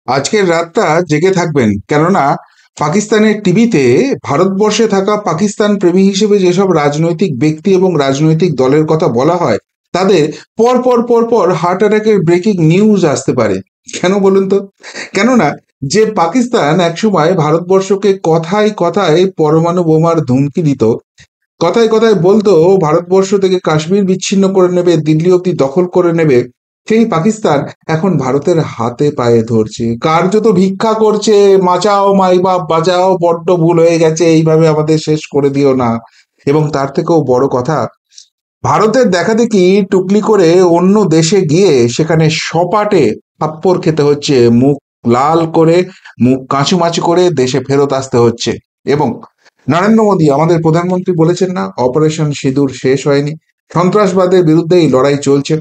আজকের রাতটা জেগে থাকবেন, কেননা পাকিস্তানের টিভিতে ভারতবর্ষে থাকা পাকিস্তান প্রেমী হিসেবে যেসব রাজনৈতিক ব্যক্তি এবং রাজনৈতিক দলের কথা বলা হয় তাদের পর পর পর পর হার্ট অ্যাটাকের ব্রেকিং নিউজ আসতে পারে। কেন বলুন তো? কেননা যে পাকিস্তান একসময় ভারতবর্ষকে কথায় কথায় পরমাণু বোমার ধমকি দিত, কথায় কথায় বলতো ভারতবর্ষ থেকে কাশ্মীর বিচ্ছিন্ন করে নেবে, দিল্লি অব্দি দখল করে নেবে, সেই পাকিস্তান এখন ভারতের হাতে পায়ে ধরছে, কার্যত ভিক্ষা করছে। বাঁচাও মাই বাপ বাঁচাও, বড্ড ভুল হয়ে গেছে, এইভাবে আমাদের শেষ করে দিও না। এবং তার থেকেও বড় কথা, ভারতের দেখা দেখি টুকলি করে অন্য দেশে গিয়ে সেখানে সপাটে থাপ্পড় খেতে হচ্ছে, মুখ লাল করে, মুখ কাঁচুমাচু করে দেশে ফেরত আসতে হচ্ছে। এবং নরেন্দ্র মোদী আমাদের প্রধানমন্ত্রী বলেছেন না, অপারেশন সিঁদুর শেষ হয়নি, সন্ত্রাসবাদের বিরুদ্ধে এই লড়াই চলছে।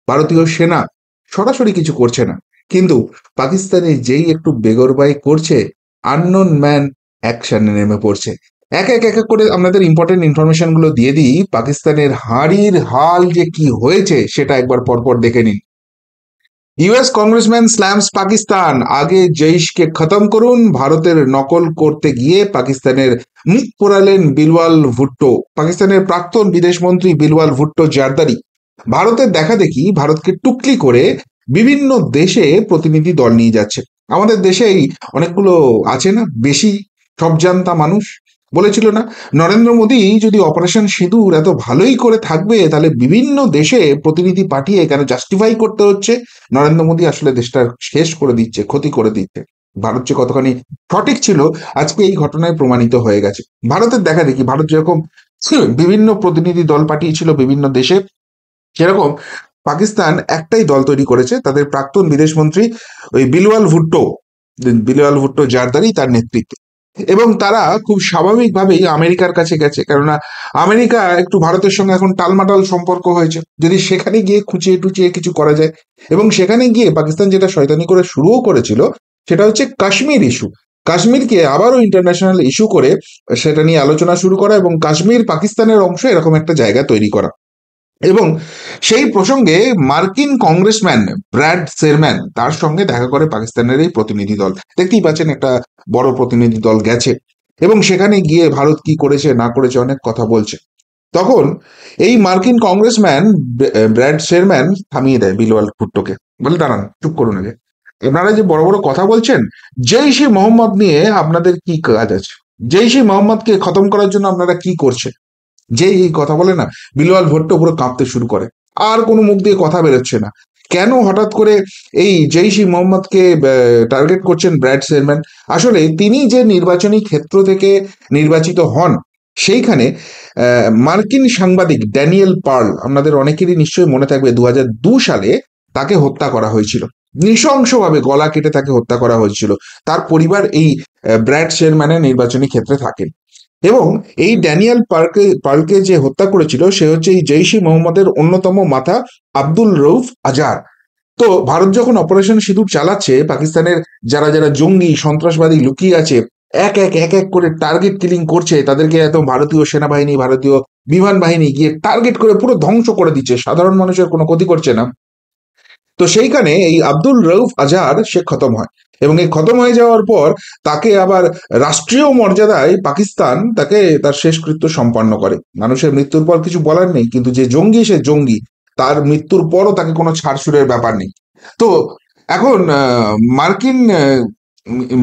ভারতীয় সেনা সরাসরি কিছু করছে না, কিন্তু পাকিস্তানে যেই একটু বেগরবাই করছে, আননোন ম্যান অ্যাকশনে নেমে পড়ছে। এক এক এক এক করে আপনাদের ইম্পর্টেন্ট ইনফরমেশন গুলো দিয়ে দিই। পাকিস্তানের হাঁড়ির হাল যে কি হয়েছে সেটা একবার পরপর দেখে নিন। ইউএস কংগ্রেসম্যান স্ল্যামস পাকিস্তান, আগে জৈশকে খতম করুন। ভারতের নকল করতে গিয়ে পাকিস্তানের মুখ পোড়ালেন বিলওয়াল ভুট্টো। পাকিস্তানের প্রাক্তন বিদেশমন্ত্রী বিলওয়াল ভুট্টো জারদারি ভারতের দেখা দেখি ভারতকে টুকলি করে বিভিন্ন দেশে প্রতিনিধি দল নিয়ে যাচ্ছে। আমাদের দেশেই অনেকগুলো আছে না বেশি সব জানতা মানুষ, বলেছিল না নরেন্দ্র মোদী যদি অপারেশন সিঁদুর এত ভালোই করে থাকবে তাহলে বিভিন্ন দেশে প্রতিনিধি পাঠিয়ে কেন জাস্টিফাই করতে হচ্ছে? নরেন্দ্র মোদী আসলে দেশটা শেষ করে দিচ্ছে, ক্ষতি করে দিচ্ছে। ভারত যে কতখানি সঠিক ছিল আজকে এই ঘটনায় প্রমাণিত হয়ে গেছে। ভারতের দেখা দেখি ভারত যেরকম বিভিন্ন প্রতিনিধি দল পাঠিয়েছিল বিভিন্ন দেশে, সেরকম পাকিস্তান একটাই দল তৈরি করেছে, তাদের প্রাক্তন বিদেশমন্ত্রী ওই বিলওয়াল ভুট্টো জারদারি তার নেতৃত্বে। এবং তারা খুব স্বাভাবিকভাবেই আমেরিকার কাছে গেছে, কেননা আমেরিকা একটু ভারতের সঙ্গে এখন টালমাটাল সম্পর্ক হয়েছে, যদি সেখানে গিয়ে খুঁচিয়ে টুচিয়ে কিছু করা যায়। এবং সেখানে গিয়ে পাকিস্তান যেটা শয়তানি করে শুরুও করেছিল সেটা হচ্ছে কাশ্মীর ইস্যু। কাশ্মীরকে আবারও ইন্টারন্যাশনাল ইস্যু করে সেটা নিয়ে আলোচনা শুরু করা এবং কাশ্মীর পাকিস্তানের অংশ এরকম একটা জায়গা তৈরি করা। এবং সেই প্রসঙ্গে মার্কিন কংগ্রেসম্যান ব্র্যাড শেরম্যান তার সঙ্গে দেখা করে পাকিস্তানের এই প্রতিনিধি দল। দেখতেই পাচ্ছেন একটা বড় প্রতিনিধি দল গেছে এবং সেখানে গিয়ে ভারত কি করেছে না করেছে অনেক কথা বলছে। তখন এই মার্কিন কংগ্রেসম্যান ব্র্যাড শেরম্যান থামিয়ে দেয় বিলওয়াল ভুট্টোকে, বলে দাঁড়ান, চুপ করুন আগে। আপনারা যে বড় বড় কথা বলছেন, জৈশ ই মোহাম্মদ নিয়ে আপনাদের কি কাজ আছে? জৈশ ই মোহাম্মদকে খতম করার জন্য আপনারা কি করছেন? যেই এই কথা বলে না, বিলওয়াল ভুট্টো পুরো কাঁপতে শুরু করে, আর কোনো মুখ দিয়ে কথা বেরোচ্ছে না। কেন হঠাৎ করে এই জৈশ ই মোহাম্মদকে টার্গেট করছেন ব্র্যাড শেরম্যান? আসলে তিনি যে নির্বাচনী ক্ষেত্র থেকে নির্বাচিত হন সেইখানে মার্কিন সাংবাদিক ড্যানিয়েল পার্ল, আপনাদের অনেকেরই নিশ্চয়ই মনে থাকবে 2002 সালে তাকে হত্যা করা হয়েছিল, নৃশংসভাবে গলা কেটে তাকে হত্যা করা হয়েছিল। তার পরিবার এই ব্র্যাড শেরম্যানের নির্বাচনী ক্ষেত্রে থাকেন। এবং এই ড্যানিয়েল পার্লকে যে হত্যা করেছিল সে হচ্ছে এই জৈশ ই মোহাম্মদের অন্যতম মাথা আব্দুল রউফ আজার। তো ভারত যখন অপারেশন সিঁদুর চালাচ্ছে, পাকিস্তানের যারা যারা জঙ্গি সন্ত্রাসবাদী লুকিয়ে আছে এক এক এক এক করে টার্গেট কিলিং করছে, তাদেরকে এত ভারতীয় সেনাবাহিনী ভারতীয় বিমান বাহিনী গিয়ে টার্গেট করে পুরো ধ্বংস করে দিচ্ছে, সাধারণ মানুষের কোনো ক্ষতি করছে না। তো সেইখানে এই আব্দুল রউফ আজহার সে খতম হয় এবং এই খতম হয়ে যাওয়ার পর তাকে আবার রাষ্ট্রীয় মর্যাদায় পাকিস্তান তাকে তার শেষকৃত্য সম্পন্ন করে। মানুষের মৃত্যুর পর কিছু বলার নেই, কিন্তু যে জঙ্গি সে জঙ্গি, তার মৃত্যুর পরও তাকে কোনো ছাড়ছুড়ের ব্যাপার নেই। তো এখন মার্কিন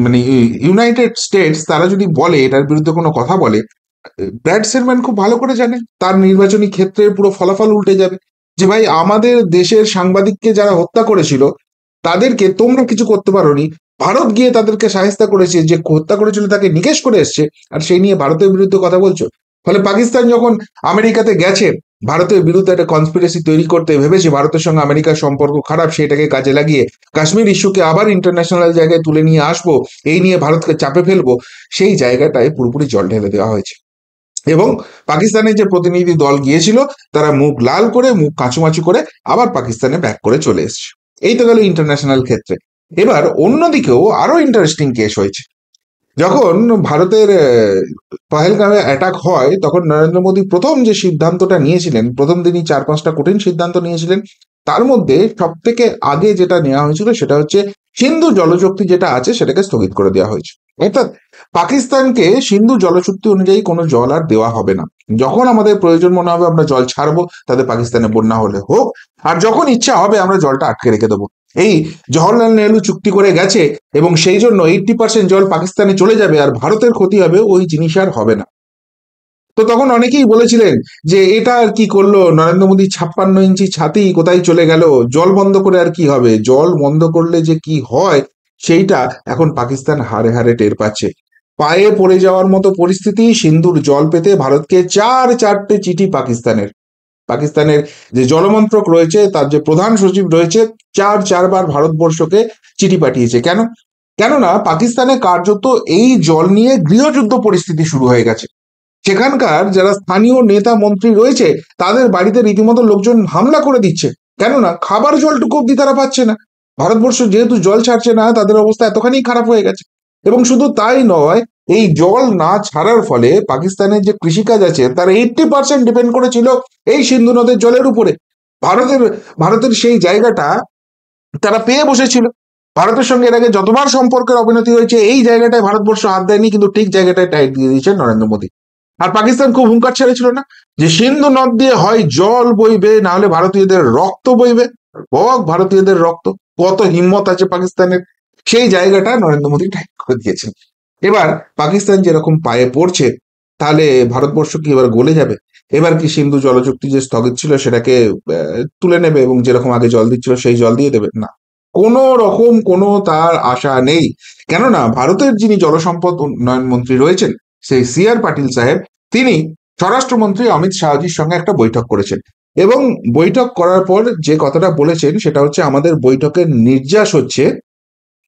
মানে ইউনাইটেড স্টেটস তারা যদি বলে এটার বিরুদ্ধে কোনো কথা বলে, ব্র্যাড শেরম্যান খুব ভালো করে জানে তার নির্বাচনী ক্ষেত্রের পুরো ফলাফল উল্টে যাবে। যে ভাই, আমাদের দেশের সাংবাদিককে যারা হত্যা করেছিল তাদেরকে তোমরা কিছু করতে পারোনি, ভারত গিয়ে তাদেরকে সাহায্য করেছে, যে হত্যা করেছিল তাকে নিকেশ করে এসছে, আর সেই নিয়ে ভারতের বিরুদ্ধে কথা বলছো। ফলে পাকিস্তান যখন আমেরিকাতে গেছে ভারতের বিরুদ্ধে একটা কনস্পিরেসি তৈরি করতে ভেবেছে, ভারতের সঙ্গে আমেরিকার সম্পর্ক খারাপ, সেটাকে কাজে লাগিয়ে কাশ্মীর ইস্যুকে আবার ইন্টারন্যাশনাল জায়গায় তুলে নিয়ে আসবো, এই নিয়ে ভারতকে চাপে ফেলবো, সেই জায়গাটায় পুরোপুরি জল ঢেলে দেওয়া হয়েছে। এবং পাকিস্তানের যে প্রতিনিধি দল গিয়েছিল তারা মুখ লাল করে মুখ কাঁচুমাচু করে আবার পাকিস্তানে ব্যাক করে চলে এসছে। এই তো গেল ইন্টারন্যাশনাল ক্ষেত্রে। এবার অন্যদিকেও আরো ইন্টারেস্টিং কেস হয়েছে। যখন ভারতের পহেলগাঁওয়ে অ্যাটাক হয় তখন নরেন্দ্র মোদী প্রথম যে সিদ্ধান্তটা নিয়েছিলেন, প্রথম দিনই 4-5টা কঠিন সিদ্ধান্ত নিয়েছিলেন, তার মধ্যে সব থেকে আগে যেটা নেওয়া হয়েছিল সেটা হচ্ছে সিন্ধু জলচুক্তি যেটা আছে সেটাকে স্থগিত করে দেওয়া হয়েছে। অর্থাৎ পাকিস্তানকে সিন্ধু জলচুক্তি অনুযায়ী কোনো জল আর দেওয়া হবে না। যখন আমাদের প্রয়োজন মনে হবে আমরা জল ছাড়বো, তাদের পাকিস্তানে বন্যা হলে হোক, আর যখন ইচ্ছা হবে আমরা জলটা আটকে রেখে দেবো। এই জওহরলাল নেহরু চুক্তি করে গেছে এবং সেই জন্য 80% জল পাকিস্তানে চলে যাবে আর ভারতের ক্ষতি হবে, ওই জিনিস আর হবে না। তো তখন অনেকেই বলেছিলেন যে এটা আর কি করলো নরেন্দ্র মোদী, 56 ইঞ্চি ছাতি কোথায় চলে গেল, জল বন্ধ করে আর কি হবে, জল বন্ধ করলে যে কি হয় সেইটা এখন পাকিস্তান হাড়ে হাড়ে টের পাচ্ছে। পায়ে পড়ে যাওয়ার মতো পরিস্থিতি, সিন্ধুর জল পেতে ভারতকে চারটে চিঠি পাকিস্তানের, পাকিস্তানের যে জলমন্ত্রক রয়েছে তার যে প্রধান সচিব রয়েছে, চারবার ভারতবর্ষকে চিঠি পাঠিয়েছে। কেন? কেননা পাকিস্তানে কার্যত এই জল নিয়ে গৃহযুদ্ধ পরিস্থিতি শুরু হয়ে গেছে। সেখানকার যারা স্থানীয় নেতা মন্ত্রী রয়েছে তাদের বাড়িতে রীতিমতো লোকজন হামলা করে দিচ্ছে। কেননা খাবার জলটুকু অব্দি তারা পাচ্ছে না। ভারতবর্ষ যেহেতু জল ছাড়ছে না, তাদের অবস্থা এতখানি খারাপ হয়ে গেছে। এবং শুধু তাই নয়, এই জল না ছাড়ার ফলে পাকিস্তানের যে কৃষিকাজ আছে তার 80% ডিপেন্ড করেছিল এই সিন্ধু নদের জলের উপরে। ভারতের ভারতের সেই জায়গাটা তারা পেয়ে বসেছিল। ভারতের সঙ্গে এর আগে যতবার সম্পর্কের অবনতি হয়েছে এই জায়গাটায় ভারতবর্ষ হাত দেয়নি, কিন্তু ঠিক জায়গাটায় টাইট দিয়ে দিয়েছেন নরেন্দ্র মোদী। আর পাকিস্তান খুব হুঙ্কার ছেড়েছিল না যে সিন্ধু নদ দিয়ে হয় জল বইবে, না হলে ভারতীয়দের রক্ত বইবে। বক ভারতীয়দের রক্ত, কত হিম্মত আছে পাকিস্তানের। সেই জায়গাটা নরেন্দ্র মোদী টাইট করে দিয়েছেন। এবার পাকিস্তান যেরকম পায়ে পড়ছে, তাহলে ভারতবর্ষ কি এবার গলে যাবে? এবার কি সিন্ধু জলচুক্তি যে স্থগিত ছিল সেটাকে তুলে নেবে এবং যেরকম আগে জল দিচ্ছিল সেই জল দিয়ে দেবে? না, কোন রকম কোনো তার আশা নেই। কেননা ভারতের যিনি জলসম্পদ উন্নয়ন মন্ত্রী রয়েছেন, সেই সি আর পাটিল সাহেব, তিনি স্বরাষ্ট্রমন্ত্রী অমিত শাহজির সঙ্গে একটা বৈঠক করেছেন এবং বৈঠক করার পর যে কথাটা বলেছেন সেটা হচ্ছে আমাদের বৈঠকের নির্যাস হচ্ছে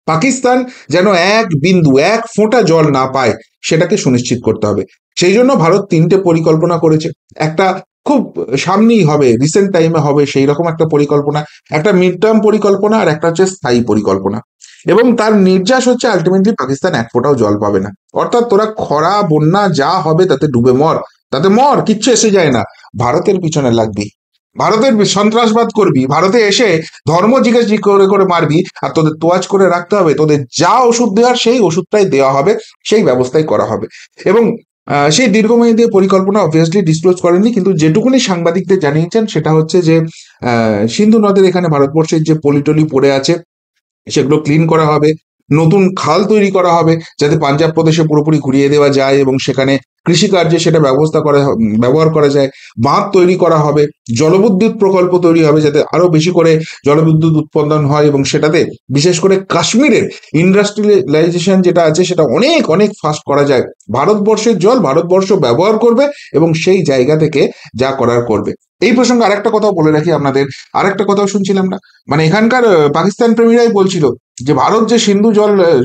পাকিস্তান যেন এক বিন্দু, এক ফোঁটা জল না পায় সেটাকে সুনিশ্চিত করতে হবে। সেই জন্য ভারত 3টে পরিকল্পনা করেছে। একটা খুব সামনেই হবে, রিসেন্ট টাইমে হবে সেই রকম একটা পরিকল্পনা, একটা মিড টার্ম পরিকল্পনা, আর একটা হচ্ছে স্থায়ী পরিকল্পনা। এবং তার নির্যাস হচ্ছে আলটিমেটলি পাকিস্তান এক ফোঁটাও জল পাবে না। অর্থাৎ তোরা খরা বন্যা যা হবে তাতে ডুবে মর, তাতে মর, কিচ্ছু এসে যায় না, ভারতের পিছনে লাগবি, ভারতের সন্ত্রাসবাদ করবি, ভারতে এসে ধর্ম জিজ্ঞেস করে করে মারবি, আর তোদের তোয়াজ করে রাখতে হবে, তোদের যা ওষুধ দেওয়ার সেই ওষুধটাই দেওয়া হবে, সেই ব্যবস্থাই করা হবে। এবং সেই দীর্ঘমেয়াদী পরিকল্পনা অবভিয়াসলি ডিসক্লোজ করেননি, কিন্তু যেটুকুনি সাংবাদিকদের জানিয়েছেন সেটা হচ্ছে যে সিন্ধু নদের এখানে ভারতবর্ষের যে পলিটলি পড়ে আছে সেগুলো ক্লিন করা হবে, নতুন খাল তৈরি করা হবে যাতে পাঞ্জাব প্রদেশে পুরোপুরি ঘুরিয়ে দেওয়া যায় এবং সেখানে কৃষিকার্যে সেটা ব্যবহার করা যায়, বাঁধ তৈরি করা হবে, জলবিদ্যুৎ প্রকল্প তৈরি হবে যাতে আরো বেশি করে জলবিদ্যুৎ উৎপাদন হয় এবং সেটাতে বিশেষ করে কাশ্মীরের ইন্ডাস্ট্রিয়ালাইজেশন যেটা আছে সেটা অনেক অনেক ফাস্ট করা যায়। ভারতবর্ষের জল ভারতবর্ষ ব্যবহার করবে এবং সেই জায়গা থেকে যা করার করবে। এই প্রসঙ্গে আরেকটা কথাও বলে রাখি আপনাদের, আরেকটা কথাও শুনছিলাম না, মানে এখানকার পাকিস্তান প্রেমীরাই বলছিল যে ভারত যে সিন্ধু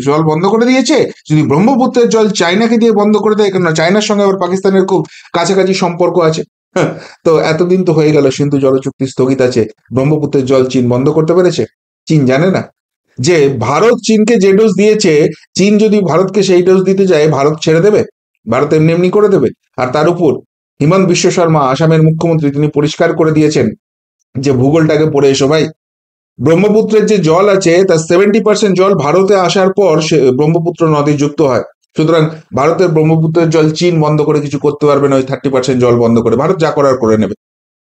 জল বন্ধ করে দিয়েছে, যদি ব্রহ্মপুত্রের জল চায়নাকে দিয়ে বন্ধ করে দেয়, কেননা চায়নার সঙ্গে আবার পাকিস্তানের খুব কাছাকাছি সম্পর্ক আছে। হ্যাঁ, তো এতদিন তো হয়ে গেল সিন্ধু জল চুক্তি স্থগিত আছে, ব্রহ্মপুত্রের জল চীন বন্ধ করতে পেরেছে? চীন জানে না যে ভারত চীনকে যে ডোজ দিয়েছে, চীন যদি ভারতকে সেই ডোজ দিতে যায় ভারত ছেড়ে দেবে? ভারত এমনি এমনি করে দেবে? আর তার উপর হিমন্ত বিশ্ব শর্মা আসামের মুখ্যমন্ত্রী, তিনি পরিষ্কার করে দিয়েছেন যে ভূগোলটাকে পড়ে এসো ভাই, ব্রহ্মপুত্রের যে জল আছে তার 70% জল ভারতে আসার পর সে ব্রহ্মপুত্র নদী যুক্ত হয়। সুতরাং ভারতের ব্রহ্মপুত্রের জল চীন বন্ধ করে কিছু করতে পারবে না, ওই 30% জল বন্ধ করে ভারত যা করার করে নেবে।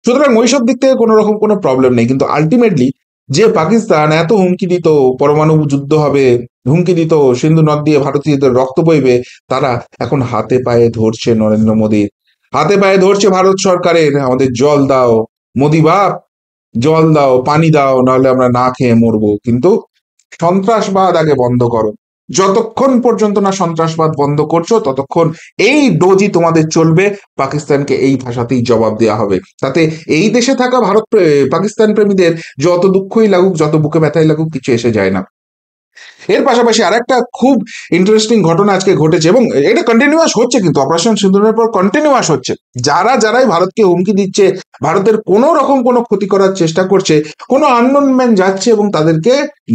সুতরাং ওইসব দিক থেকে কোনো রকম কোনো প্রবলেম নেই। কিন্তু আলটিমেটলি যে পাকিস্তান এত হুমকি দিত পরমাণু যুদ্ধ হবে, হুমকি দিত সিন্ধু নদ দিয়ে ভারতীয়দের রক্ত বইবে, তারা এখন হাতে পায়ে ধরছে নরেন্দ্র মোদীর, হাতে পায়ে ধরছে ভারত সরকারের, আমাদের জল দাও মোদি বাপ, জল দাও, পানি দাও, নাহলে আমরা না খেয়ে মরবো। কিন্তু সন্ত্রাসবাদ আগে বন্ধ করো। যতক্ষণ পর্যন্ত না সন্ত্রাসবাদ বন্ধ করছো ততক্ষণ এই ডোজই তোমাদের চলবে, পাকিস্তানকে এই ভাষাতেই জবাব দেওয়া হবে। তাতে এই দেশে থাকা পাকিস্তান প্রেমীদের যত দুঃখই লাগুক, যত বুকে ব্যথাই লাগুক, কিছু এসে যায় না। এর পাশাপাশি আরেকটা খুব ইন্টারেস্টিং ঘটনা আজকে ঘটেছে এবং এটা কন্টিনিউয়াস হচ্ছে, কিন্তু অপারেশন সিঁদুরের পর কন্টিনিউয়াস হচ্ছে। যারাই ভারতকে হুমকি দিচ্ছে, ভারতের কোনো রকম কোনো ক্ষতি করার চেষ্টা করছে, কোনো আননোন ম্যান যাচ্ছে এবং তাদেরকে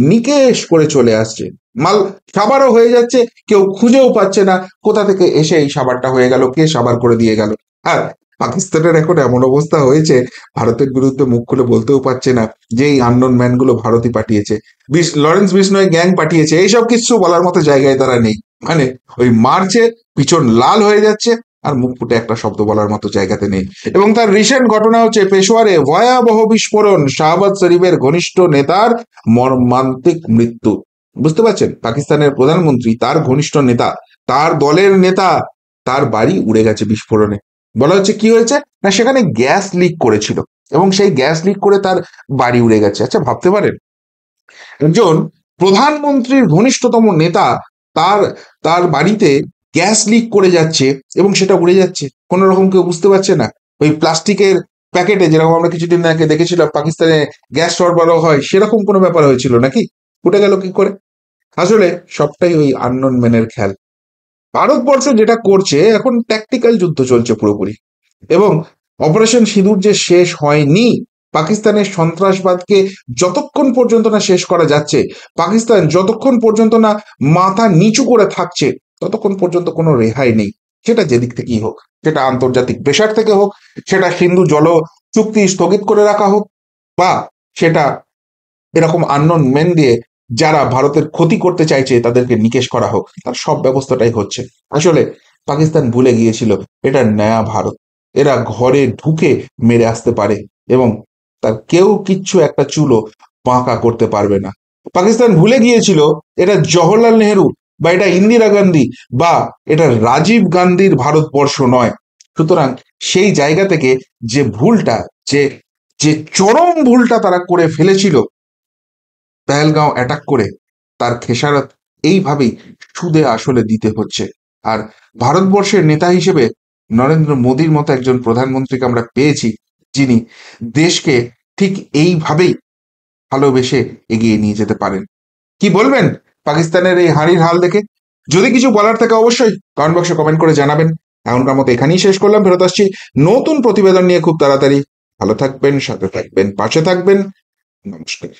নিকেশ করে চলে আসছে। মাল সাবারও হয়ে যাচ্ছে, কেউ খুঁজেও পাচ্ছে না কোথা থেকে এসে এই সাবারটা হয়ে গেল, কে সাবার করে দিয়ে গেল। আর পাকিস্তানের এখন এমন অবস্থা হয়েছে, ভারতের বিরুদ্ধে মুখ খুলে বলতেও পারছে না যে এই আননোন ম্যান গুলো ভারতই পাঠিয়েছে, লরেন্স বিশনয় গ্যাং পাঠিয়েছে, এইসব কিছু বলার মতো জায়গায় তারা নেই। মানে ওই মার্চে পিছন লাল হয়ে যাচ্ছে, আর মুখ ফুটে একটা শব্দ বলার মতো জায়গাতে নেই। এবং তার রিসেন্ট ঘটনা হচ্ছে পেশোয়ারে ভয়াবহ বিস্ফোরণ, শাহবাজ শরীফের ঘনিষ্ঠ নেতার মর্মান্তিক মৃত্যু। বুঝতে পারছেন, পাকিস্তানের প্রধানমন্ত্রী, তার ঘনিষ্ঠ নেতা, তার দলের নেতা, তার বাড়ি উড়ে গেছে বিস্ফোরণে। বলা হচ্ছে কি হয়েছে না, সেখানে গ্যাস লিক করেছিল এবং সেই গ্যাস লিক করে তার বাড়ি উড়ে গেছে। আচ্ছা ভাবতে পারেন, একজন প্রধানমন্ত্রীর ঘনিষ্ঠতম নেতা, তার তার বাড়িতে গ্যাস লিক করে যাচ্ছে এবং সেটা উড়ে যাচ্ছে, কোন রকম কেউ বুঝতে পারছে না। ওই প্লাস্টিকের প্যাকেটে যেরকম আমরা কিছুদিন আগে দেখেছিলাম পাকিস্তানে গ্যাস সরবরাহ হয়, সেরকম কোনো ব্যাপার হয়েছিল নাকি? উঠে গেল কি করে? আসলে সবটাই ওই আননোন ম্যানের খেল। ভারতবর্ষ যেটা করছে এখন ট্যাকটিক্যাল যুদ্ধ চলছে পুরোপুরি। এবং অপারেশন সিঁদুর যে শেষ হয়নি, পাকিস্তানের সন্ত্রাসবাদকে যতক্ষণ পর্যন্ত না শেষ করা যাচ্ছে, পাকিস্তান যতক্ষণ পর্যন্ত না মাথা নিচু করে থাকছে, ততক্ষণ পর্যন্ত কোনো রেহাই নেই। সেটা যেদিক থেকেই হোক, সেটা আন্তর্জাতিক প্রেশার থেকে হোক, সেটা সিন্ধু জল চুক্তি স্থগিত করে রাখা হোক, বা সেটা এরকম আননোন মেন দিয়ে যারা ভারতের ক্ষতি করতে চাইছে তাদেরকে নিকেশ করা হোক, তার সব ব্যবস্থাটাই হচ্ছে। আসলে পাকিস্তান ভুলে গিয়েছিল এটা নয়া ভারত, এরা ঘরে ঢুকে মেরে আসতে পারে এবং তার কেউ কিচ্ছু একটা চুলো বাঁকা করতে পারবে না। পাকিস্তান ভুলে গিয়েছিল এটা জওহরলাল নেহেরু বা এটা ইন্দিরা গান্ধী বা এটা রাজীব গান্ধীর ভারতবর্ষ নয়। সুতরাং সেই জায়গা থেকে যে ভুলটা, যে যে চরম ভুলটা তারা করে ফেলেছিল পেহেলগাঁও অ্যাটাক করে, তার খেসারত এইভাবেই সুদে আসলে দিতে হচ্ছে। আর ভারতবর্ষের নেতা হিসেবে নরেন্দ্র মোদীর মতো একজন প্রধানমন্ত্রীকে আমরা পেয়েছি, যিনি দেশকে ঠিক এইভাবেই ভালোবেসে এগিয়ে নিয়ে যেতে পারেন। কি বলবেন পাকিস্তানের এই হাঁড়ির হাল দেখে? যদি কিছু বলার থাকে অবশ্যই কমেন্ট বক্সে কমেন্ট করে জানাবেন। এখনকার মতো এখানেই শেষ করলাম, ফেরত আসছি নতুন প্রতিবেদন নিয়ে খুব তাড়াতাড়ি। ভালো থাকবেন, সাথে থাকবেন, পাশে থাকবেন। নমস্কার।